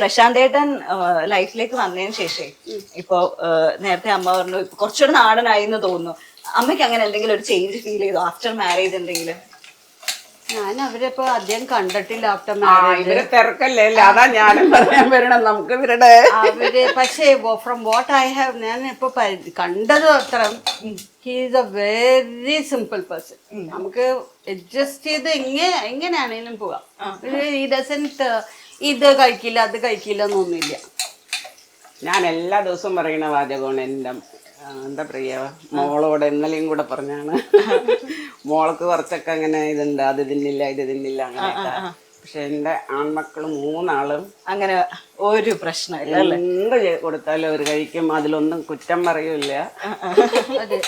പ്രശാന്തേട്ടൻ ലൈഫിലേക്ക് വന്നതിന് ശേഷം ഇപ്പൊ നേരത്തെ അമ്മ പറഞ്ഞു കുറച്ചുകൂടെ നാടനായി എന്ന് തോന്നുന്നു. അമ്മയ്ക്ക് അങ്ങനെ എന്തെങ്കിലും ഒരു ചേഞ്ച് ഫീൽ ചെയ്തോ ആഫ്റ്റർ മാരേജ് എന്തെങ്കിലും? ഞാൻ അവരിപ്പോ അധികം കണ്ടിട്ടില്ല ആഫ്റ്റർ മാരേജ്. ഇവര് തിരക്കല്ലേ, അതാ ഞാനും പറയാൻ വരണം. നമുക്ക് ഇവരുടെ അവര് പക്ഷേ ഫ്രം വാട്ട് ഐ ഹാവ് ഞാൻ ഇപ്പൊ കണ്ടത് അത്ര he is A very simple person. നമുക്ക് അഡ്ജസ്റ്റ് ചെയ്ത് എങ്ങനെയാണേലും പോവാം. ഈ ഡസൻറ്റ് ഇത് കഴിക്കില്ല അത് കഴിക്കില്ല എന്നൊന്നുമില്ല. ഞാൻ എല്ലാ ദിവസവും പറയുന്ന വാചകമാണ് എൻ്റെ എന്താ പറയാ മോളോട് ഇന്നലെയും കൂടെ പറഞ്ഞാണ്. മോൾക്ക് കുറച്ചൊക്കെ അങ്ങനെ ഇതുണ്ട്, അത് തിന്നില്ല ഇത് തിന്നില്ല അങ്ങനെയൊക്കെ. പക്ഷെ എൻ്റെ ആൺമക്കള് 3 അങ്ങനെ ഒരു പ്രശ്നമില്ല. എന്ത് കൊടുത്താലും അവർ കഴിക്കും, അതിലൊന്നും കുറ്റം പറയൂല. അതെ,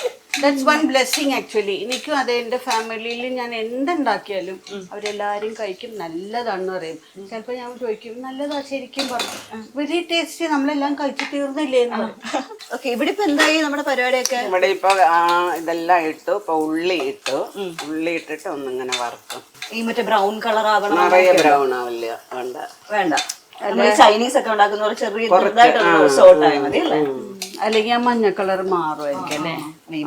ദാറ്റ്സ് വൺ ബ്ലെസ്സിങ് ആക്ച്വലി. എനിക്കും അതെ, എൻ്റെ ഫാമിലിയിൽ ഞാൻ എന്തുണ്ടാക്കിയാലും അവരെല്ലാരും കഴിക്കും, നല്ലതാണെന്ന് പറയും. ചിലപ്പോൾ ഞാൻ ചോദിക്കും നല്ലതാ ശരിക്കും പറഞ്ഞു, വെരി ടേസ്റ്റി, നമ്മളെല്ലാം കഴിച്ചു തീർന്നില്ലേ എന്ന് പറയും. ഓക്കെ, ഇവിടെ ഇപ്പൊ എന്തായി നമ്മുടെ പരിപാടിയൊക്കെ? ഇവിടെ ഇപ്പൊ ഇതെല്ലാം ഇട്ടു. ഇപ്പൊ ഉള്ളി ഇട്ടിട്ട് ഒന്നിങ്ങനെ വറുക്കും. ഈ മറ്റേ ബ്രൗൺ കളർ ആകണം? നിറയെ ബ്രൗൺ ആവില്ല, വേണ്ട വേണ്ട. ചൈനീസ് ഒക്കെ ഉണ്ടാക്കുന്ന പോലെ ചെറിയ സോൾട്ടായി മതി അല്ലേ? അല്ലെങ്കിൽ ആ മഞ്ഞ കളർ മാറുമായിരിക്കും അല്ലേ?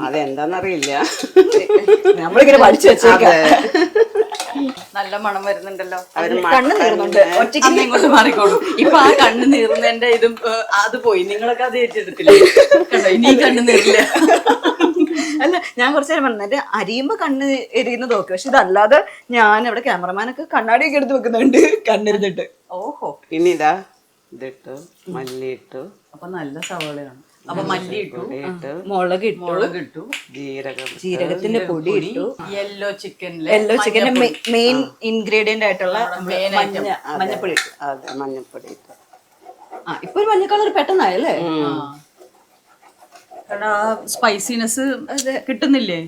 അതെന്താന്നറിയില്ല, നമ്മളിങ്ങനെ പഠിച്ചു വെച്ചേക്കാം. നല്ല മണം വരുന്നുണ്ടല്ലോ. കണ്ണ് നീറുന്നുണ്ട്. ഒറ്റയ്ക്ക് ഇങ്ങോട്ട് മാറിക്കോളൂ. ഇപ്പൊ ആ കണ്ണ് നീറുന്നതിന്റെ ഇതും അത് പോയി. നിങ്ങളൊക്കെ അത് ഏറ്റെടുത്തില്ല. കണ്ടോ, ഇനി കണ്ണ് നീറില്ല. അല്ല, ഞാൻ കുറച്ചു നേരം പറഞ്ഞത് അരിയുമ്പോ കണ്ണ് എരിയുന്നത് ഓക്കെ, പക്ഷെ ഇതല്ലാതെ ഞാൻ ഇവിടെ ക്യാമറമാനൊക്കെ കണ്ണാടിയൊക്കെ എടുത്ത് വെക്കുന്നുണ്ട് കണ്ണെരുന്നിട്ട്. ഓഹോ, ഇനി ഇതാ ഇതിട്ടു, മല്ലി ഇട്ടു. അപ്പൊ നല്ല സവാളയാണ്. അപ്പൊ മല്ലി ഇട്ടു, മുളക് ഇട്ടു, ജീരകത്തിന്റെ പൊടി ഇട്ടു. യെല്ലോ ചിക്കന്റെ മെയിൻ ഇൻഗ്രീഡിയന്റ് ആയിട്ടുള്ള മഞ്ഞപ്പൊടി ഇട്ടു. അതെ, മഞ്ഞപ്പൊടി ഇട്ടു. ഇപ്പൊ ഒരു മഞ്ഞ കളർ പെട്ടെന്നായല്ലേ? സ്പൈസിനെസ് കിട്ടുന്നില്ലേ?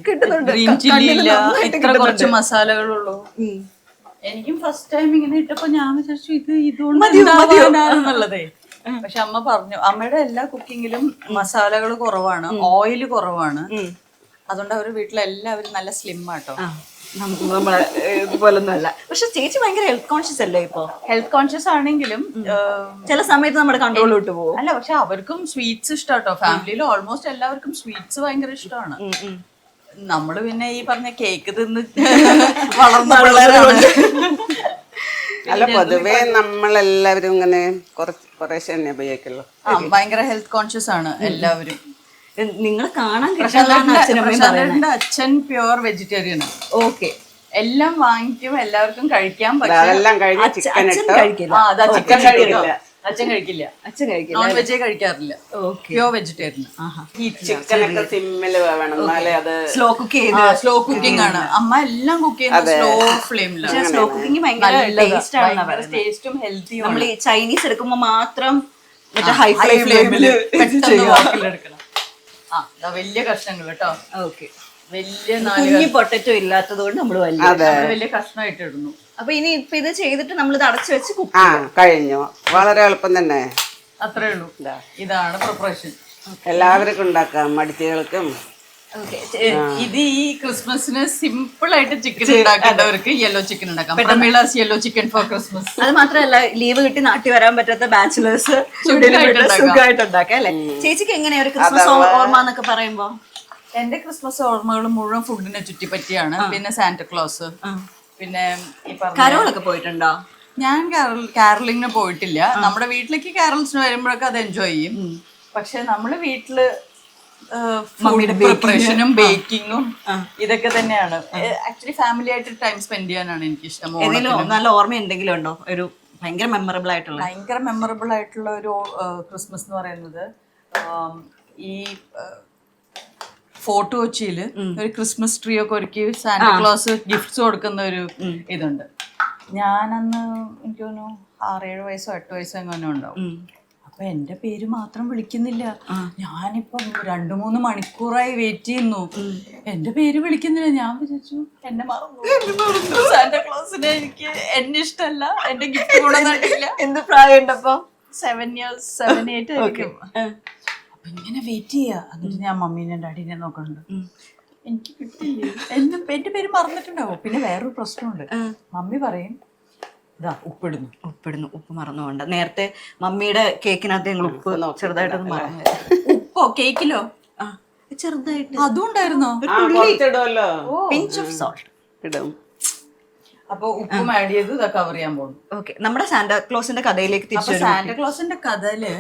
ഗ്രീൻ ചില്ലി ഇല്ല, ഇത്ര കുറച്ച് മസാലകളുള്ളൂ. എനിക്കും ഫസ്റ്റ് ടൈം ഇങ്ങനെ ഇട്ടപ്പോ ഞാൻ വിചാരിച്ചു ഇതുകൊണ്ടുള്ളതേ. പക്ഷെ അമ്മ പറഞ്ഞു അമ്മയുടെ എല്ലാ കുക്കിങ്ങിലും മസാലകൾ കുറവാണ്, ഓയിൽ കുറവാണ്. അതുകൊണ്ട് അവരുടെ വീട്ടിലെല്ലാവരും നല്ല സ്ലിം ആട്ടോ. നമ്മളെ ഇതുപോലൊന്നും അല്ല. പക്ഷെ ചേച്ചി ഭയങ്കര ഹെൽത്ത് കോൺഷ്യസ് അല്ലേ? ഇപ്പൊ ഹെൽത്ത് കോൺഷ്യസ് ആണെങ്കിലും ചില സമയത്ത് നമ്മുടെ കൺട്രോൾ വിട്ടു പോകും. അല്ല, പക്ഷെ അവർക്കും സ്വീറ്റ്സ് ഇഷ്ടാട്ടോ. ഫാമിലിയിൽ ഓൾമോസ്റ്റ് എല്ലാവർക്കും സ്വീറ്റ്സ് ഭയങ്കര ഇഷ്ടമാണ്. നമ്മള് പിന്നെ ഈ പറഞ്ഞ കേക്ക് തിന്ന് വളർന്ന പിള്ളേരാണ്. അല്ല, പൊതുവേ നമ്മളെല്ലാവരും ഇങ്ങനെ കുറേശ്ശെ തന്നെ ഉപയോഗിക്കുള്ളൂ. ഭയങ്കര ഹെൽത്ത് കോൺഷ്യസ് ആണ് എല്ലാവരും. നിങ്ങൾ കാണാൻ പ്രശാന്തന്റെ അച്ഛൻ പ്യുവർ വെജിറ്റേറിയൻ. ഓക്കെ, എല്ലാം വാങ്ങിക്കും, എല്ലാവർക്കും കഴിക്കാൻ പറ്റും. അതെല്ലാം കഴിഞ്ഞ് ചിക്കൻ ഇട്ടു. ചിക്കൻ കഴിക്കില്ല, അച്ഛൻ കഴിക്കില്ല, നോൺ വെജേ കഴിക്കാറില്ല, പ്യുവർ വെജിറ്റേറിയൻ. ചിക്കനൊക്കെ സിമ്മിൽ വേണം, എന്നാലേ അത് സ്ലോ കുക്കിംഗ് ആണ്. അമ്മ എല്ലാം കുക്ക് ചെയ്യുന്നത് സ്ലോ ഫ്ലെയിമിലാണ്. സ്ലോ കുക്കിംഗ് ഭയങ്കര ടേസ്റ്റും ഹെൽത്തിയും. നമ്മൾ ഈ ചൈനീസ് എടുക്കുമ്പോ മാത്രം ഹൈ ഫ്ലെയിമില് എടുക്കണം. വലിയ കഷ്ണങ്ങൾ കേട്ടോ. ഓക്കെ, വലിയ കുഞ്ഞി പൊട്ടറ്റോ ഇല്ലാത്തത് കൊണ്ട് നമ്മള് വലിയ കഷ്ണമായിട്ട് ഇടുന്നു. അപ്പൊ ഇനി ഇപ്പൊ ഇത് ചെയ്തിട്ട് നമ്മൾ ഇത് അടച്ചു വെച്ച് കഴിഞ്ഞു. വളരെ എളുപ്പം തന്നെ, അത്രേ ഉള്ളൂ. ഇതാണ് പ്രിപ്പറേഷൻ. എല്ലാവർക്കും ഉണ്ടാക്കാം, മടിച്ചുകൾക്കും. ഇത് ഈ ക്രിസ്മസിന് സിമ്പിൾ ആയിട്ട് ചിക്കൻ ഉണ്ടാക്കേണ്ടവർക്ക് യെല്ലോ ചിക്കൻ ഉണ്ടാക്കാം. Yellow chicken for Christmas. അത് മാത്രമല്ല, ലീവ് കിട്ടി നാട്ടിൽ വരാൻ പറ്റാത്ത ബാച്ചിലേഴ്സ് സുഖമായിട്ട് ഉണ്ടാക്കാം അല്ലെ? ചേച്ചിക്ക് എങ്ങനെയാ ഒരു ക്രിസ്മസ് ഓർമ്മ എന്നൊക്കെ പറയുമ്പോ? എന്റെ ക്രിസ്മസ് ഓർമ്മകൾ മുഴുവൻ ഫുഡിനെ ചുറ്റിപ്പറ്റിയാണ്. പിന്നെ സാന്റക്ലോസ്, പിന്നെ കരോളൊക്കെ പോയിട്ടുണ്ടോ? ഞാൻ കാരലിങ്ങിന് പോയിട്ടില്ല. നമ്മുടെ വീട്ടിലേക്ക് കാരൽസിന് വരുമ്പോഴൊക്കെ അത് എൻജോയ് ചെയ്യും. പക്ഷെ നമ്മള് വീട്ടില് പ്രിപ്പറേഷനും ബേക്കിങ്ങും ഇതൊക്കെ തന്നെയാണ്. ആക്ച്വലി ഫാമിലി ആയിട്ട് ടൈം സ്പെൻഡ് ചെയ്യാനാണ് എനിക്ക് ഇഷ്ടം. നല്ല ഓർമ്മ എന്തെങ്കിലും ഉണ്ടോ ഒരു ഭയങ്കര മെമ്മറബിൾ ആയിട്ടുള്ള ഒരു ക്രിസ്മസ് എന്ന് പറയുന്നത്? ഈ ഫോർട്ട് കൊച്ചിയില് ഒരു ക്രിസ്മസ് ട്രീ ഒക്കെ ഒരുക്കി സാന്റക്ലോസ് ഗിഫ്റ്റ്സ് കൊടുക്കുന്ന ഒരു ഇതുണ്ട്. ഞാനന്ന് എനിക്ക് തോന്നുന്നു 6-7 വയസ്സോ 8 വയസ്സോ എങ്ങനെ ഉണ്ടാവും. അപ്പൊ എന്റെ പേര് മാത്രം വിളിക്കുന്നില്ല. ഞാനിപ്പം 2-3 മണിക്കൂറായി വെയിറ്റ് ചെയ്യുന്നു, എന്റെ പേര് വിളിക്കുന്നില്ല. ഞാൻ വിചാരിച്ചു എന്നെ മറന്നു. സാന്റക്ലോസിനെ എനിക്ക് എന്നെ ഇഷ്ടമല്ല, എന്റെ ഗിഫ്റ്റ് കൊണ്ടുവന്നിട്ടില്ല. എന്ത് പ്രായം ഉണ്ടപ്പോ? 7 years 7-8 ആയിരിക്കും. അപ്പൊ ഇങ്ങനെ വെയിറ്റ് ചെയ്യാ. എന്നിട്ട് ഞാൻ മമ്മീനെ ഡാഡിനെ നോക്കുന്നുണ്ട്, എനിക്ക് കിട്ടില്ലേ, എന്റെ പേര് മറന്നിട്ടുണ്ടാവും. പിന്നെ വേറൊരു പ്രശ്നമുണ്ട്. മമ്മി പറയും ഇതാ ഉപ്പിടുന്നു. ഉപ്പ് മറന്നു പോകണ്ട. നേരത്തെ മമ്മിയുടെ കേക്കിനകത്ത് ഞങ്ങൾ ഉപ്പ് ചെറുതായിട്ടൊന്ന് മറന്നു. ഉപ്പോ കേക്കിലോ? ആ ചെറുതായിട്ട് അതുണ്ടായിരുന്നോ? കുറച്ചിടുമല്ലോ, പിഞ്ച് ഓഫ് സോൾട്ട് ഇടും. അപ്പൊ ഉപ്പും ആഡ് ചെയ്ത് ഇതാ കവർ ചെയ്യാൻ പോകുന്നു. ഓക്കെ, നമ്മുടെ സാന്റാക്ലോസിന്റെ കഥയിലേക്ക് അപ്പൊ തിരിച്ചു. സാന്റാക്ലോസിന്റെ കഥയില്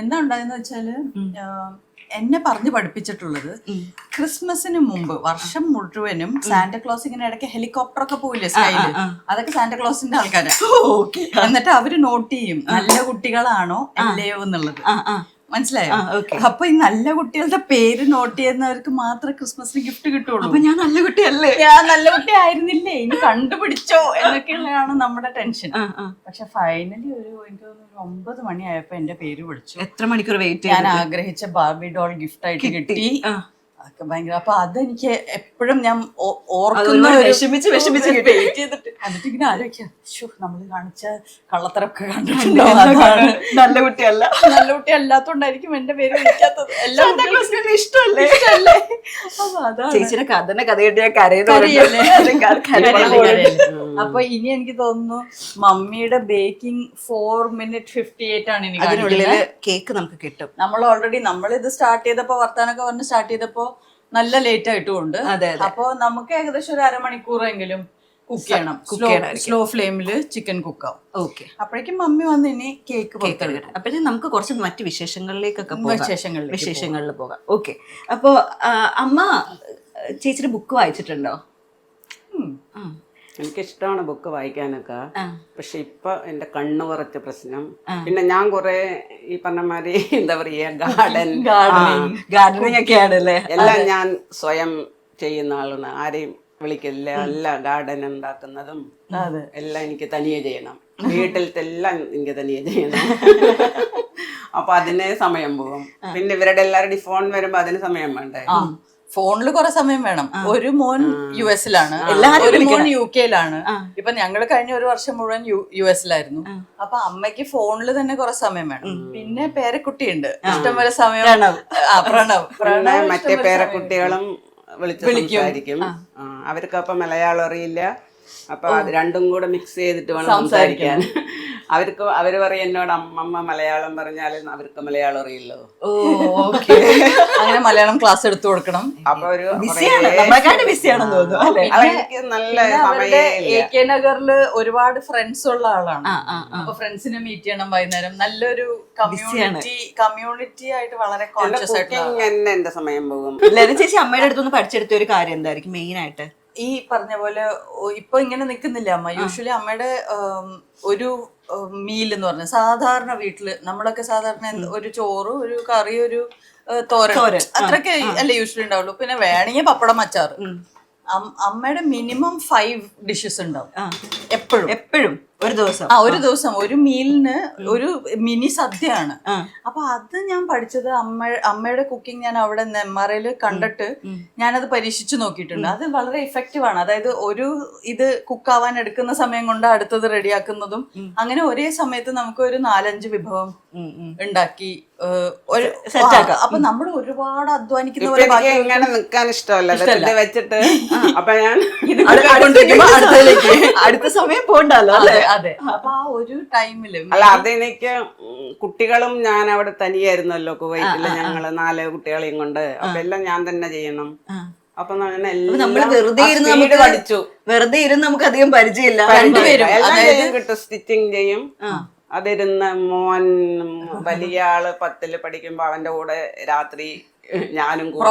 എന്താ ഉണ്ടായെന്ന് വെച്ചാല്, എന്നെ പറഞ്ഞു പഠിപ്പിച്ചിട്ടുള്ളത് ക്രിസ്മസിന് മുമ്പ് വർഷം മുഴുവനും സാന്റാക്ലോസ് ഇങ്ങനെ ഇടയ്ക്ക് ഹെലികോപ്റ്റർ ഒക്കെ പോയില്ലേ സ്കൈല്, അതൊക്കെ സാന്റാക്ലോസിന്റെ ആൾക്കാരാ. എന്നിട്ട് അവര് നോട്ട് ചെയ്യും നല്ല കുട്ടികളാണോ അല്ലയോ എന്നുള്ളത്. മനസ്സിലായോ? അപ്പൊ ഈ നല്ല കുട്ടികളുടെ പേര് നോട്ട് ചെയ്യുന്നവർക്ക് മാത്രമേ ക്രിസ്മസിന് ഗിഫ്റ്റ് കിട്ടുള്ളൂ. അപ്പൊ ഞാൻ നല്ല കുട്ടിയല്ലേ? ഞാൻ നല്ല കുട്ടി ആയിരുന്നില്ലേ, ഇനി കണ്ടുപിടിച്ചോ എന്നൊക്കെയുള്ളതാണ് നമ്മുടെ ടെൻഷൻ. പക്ഷെ ഫൈനലി എനിക്ക് തോന്നുന്നു 9 മണിയായപ്പോ എന്റെ പേര് വിളിച്ചു. എത്ര മണിക്കൂർ വെയിറ്റ്? ഞാൻ ആഗ്രഹിച്ച ബാർബി ഡോൾ ഗിഫ്റ്റ് ആയിട്ട് കിട്ടി. അതൊക്കെ ഭയങ്കര. അപ്പൊ അതെനിക്ക് എപ്പോഴും ഞാൻ ഓർക്കുന്ന വിഷമിച്ച് വെയിറ്റ് ചെയ്തിട്ട് എന്നിട്ട് ഇങ്ങനെ ആലോചിക്കാം, നമ്മള് കാണിച്ച കള്ളത്തരൊക്കെ കണ്ടിട്ടുണ്ടോ, നല്ല കുട്ടിയല്ല, നല്ല കുട്ടി അല്ലാത്തോണ്ടായിരിക്കും എന്റെ പേര് വിളിക്കാത്തത്. എല്ലാം ഇഷ്ടമല്ലേ? അപ്പൊ അതാണ് ചേച്ചിയുടെ കഥയായിട്ട് ഞാൻ കരയുന്നു. അപ്പൊ ഇനി എനിക്ക് തോന്നുന്നു മമ്മിയുടെ ബേക്കിംഗ് 4:58 ആണ് ഇനി. അതിനുള്ളില് കേക്ക് നമുക്ക് കിട്ടും. നമ്മൾ ഓൾറെഡി ഇത് സ്റ്റാർട്ട് ചെയ്തപ്പോ വർത്താനൊക്കെ പറഞ്ഞ് സ്റ്റാർട്ട് ചെയ്തപ്പോ നല്ല ലേറ്റ് ആയിട്ടുമുണ്ട്. അപ്പൊ നമുക്ക് ഏകദേശം ഒരു അരമണിക്കൂറെങ്കിലും കുക്ക് ചെയ്യണം. സ്ലോ ഫ്ലെയിമില് ചിക്കൻ കുക്കാവും. ഓക്കെ, അപ്പോഴേക്കും മമ്മി വന്ന് ഇനി കേക്ക് പുറത്തെടുക്കണം. അപ്പൊ നമുക്ക് കുറച്ച് മറ്റ് വിശേഷങ്ങളിലേക്കൊക്കെ വിശേഷങ്ങളിൽ പോകാം. ഓക്കെ, അപ്പൊ അമ്മ ചേച്ചിയുടെ ബുക്ക് വായിച്ചിട്ടുണ്ടോ? എനിക്കിഷ്ടമാണ് ബുക്ക് വായിക്കാനൊക്കെ. പക്ഷെ ഇപ്പൊ എന്റെ കണ്ണ് കുറച്ച് പ്രശ്നം. പിന്നെ ഞാൻ കുറെ ഈ പറഞ്ഞമാതിരി എന്താ പറയാ ഗാർഡനിങ് ഒക്കെ ആണല്ലേ. എല്ലാം ഞാൻ സ്വയം ചെയ്യുന്ന ആളാണ്. ആരെയും വിളിക്കില്ല. എല്ലാം ഗാർഡൻ ഉണ്ടാക്കുന്നതും എല്ലാം എനിക്ക് തനിയെ ചെയ്യണം. വീട്ടിലത്തെ എല്ലാം എനിക്ക് തനിയെ ചെയ്യണം. അപ്പൊ അതിന് സമയം പോകും. പിന്നെ ഇവരുടെ എല്ലാവരുടെയും ഫോൺ വരുമ്പോ അതിന് സമയം വേണ്ടേ? ഫോണില് കുറെ സമയം വേണം. ഒരു മോൻ US-ലാണ്, ഒരു മോൻ UK-ലാണ്. ഇപ്പൊ ഞങ്ങള് കഴിഞ്ഞ ഒരു വർഷം മുഴുവൻ US-ലായിരുന്നു. അപ്പൊ അമ്മയ്ക്ക് ഫോണിൽ തന്നെ കുറെ സമയം വേണം. പിന്നെ പേരക്കുട്ടിയുണ്ട്, ഇഷ്ടംപോലെ സമയം. പ്രണവ് മറ്റേ പേരക്കുട്ടികളും വിളിച്ച് സംസാരിക്കും. അവർക്ക് അപ്പൊ മലയാളം അറിയില്ല. അപ്പൊ അത് രണ്ടും കൂടെ മിക്സ് ചെയ്തിട്ട് വേണം സംസാരിക്കാൻ. അവര് പറയും എന്നോട് അമ്മമ്മ മലയാളം പറഞ്ഞാലും അവർക്ക് മലയാളം അറിയില്ലോ. അങ്ങനെ മലയാളം ക്ലാസ് എടുത്തു കൊടുക്കണം. അപ്പൊ ഒരു AK നഗറില് ഒരുപാട് ഫ്രണ്ട്സ് ഉള്ള ആളാണ്. അപ്പൊ ഫ്രണ്ട്സിനെ മീറ്റ് ചെയ്യണം വൈകുന്നേരം. നല്ലൊരു കമ്മ്യൂണിറ്റി ആയിട്ട് വളരെ കോൺഷ്യസ് ആയിട്ട് എന്റെ സമയം പോകും. ചേച്ചി അമ്മയുടെ അടുത്തൊന്ന് പഠിച്ചെടുത്ത ഒരു കാര്യം എന്തായിരിക്കും മെയിൻ ആയിട്ട്? ഈ പറഞ്ഞ പോലെ ഇപ്പൊ ഇങ്ങനെ നിക്കുന്നില്ല അമ്മ. യൂഷ്വലി അമ്മയുടെ ഒരു മീൽ എന്ന് പറഞ്ഞ സാധാരണ വീട്ടില് നമ്മളൊക്കെ സാധാരണ ഒരു ചോറ്, ഒരു കറി, ഒരു തോരൻ, അത്രയൊക്കെ അല്ലേ യൂഷ്വലി ഉണ്ടാവുള്ളൂ. പിന്നെ വേണമെങ്കിൽ പപ്പടം, അച്ചാറ്. അമ്മയുടെ മിനിമം 5 ഡിഷസ് ഉണ്ടാവും എപ്പോഴും ഒരു ദിവസം ഒരു മീലിന് ഒരു മിനി സദ്യയാണ്. അപ്പൊ അത് ഞാൻ പഠിച്ചത് അമ്മയുടെ കുക്കിംഗ് ഞാൻ അവിടെ MRIയിൽ കണ്ടിട്ട് ഞാനത് പരീക്ഷിച്ചു നോക്കിയിട്ടുണ്ട്. അത് വളരെ ഇഫക്റ്റീവ് ആണ്. അതായത് ഒരു ഇത് കുക്കാവാൻ എടുക്കുന്ന സമയം കൊണ്ട് അടുത്തത് റെഡിയാക്കുന്നതും അങ്ങനെ ഒരേ സമയത്ത് നമുക്ക് ഒരു 4-5 വിഭവം ഉണ്ടാക്കി അപ്പൊ നമ്മൾ ഒരുപാട് അധ്വാനിക്കുന്ന നിൽക്കാൻ ഇഷ്ടമല്ല വെച്ചിട്ട്. അപ്പൊ ഞാൻ അടുത്ത സമയം പോണ്ടല്ലോ. അതെ, അപ്പൊ ആ ഒരു ടൈമില് അല്ല അതെനിക്ക് കുട്ടികളും ഞാൻ അവിടെ തനിയായിരുന്നല്ലോ കുവൈറ്റില്. ഞങ്ങള് 4 കുട്ടികളെയും കൊണ്ട്. അപ്പൊ എല്ലാം ഞാൻ തന്നെ ചെയ്യണം. അപ്പൊ നമ്മള് വെറുതെ ഇരുന്ന് നമുക്ക് അധികം പരിചയമില്ല. എല്ലാം കിട്ടും. സ്റ്റിച്ചിങ് ചെയ്യും. അതിരുന്ന മോൻ വലിയ ആള് 10ല് പഠിക്കുമ്പോ അവന്റെ കൂടെ രാത്രി ഞാനും കൂടെ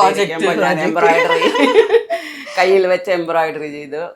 എംബ്രോയിഡറി കയ്യിൽ വെച്ച് എംബ്രോയിഡറി ചെയ്ത്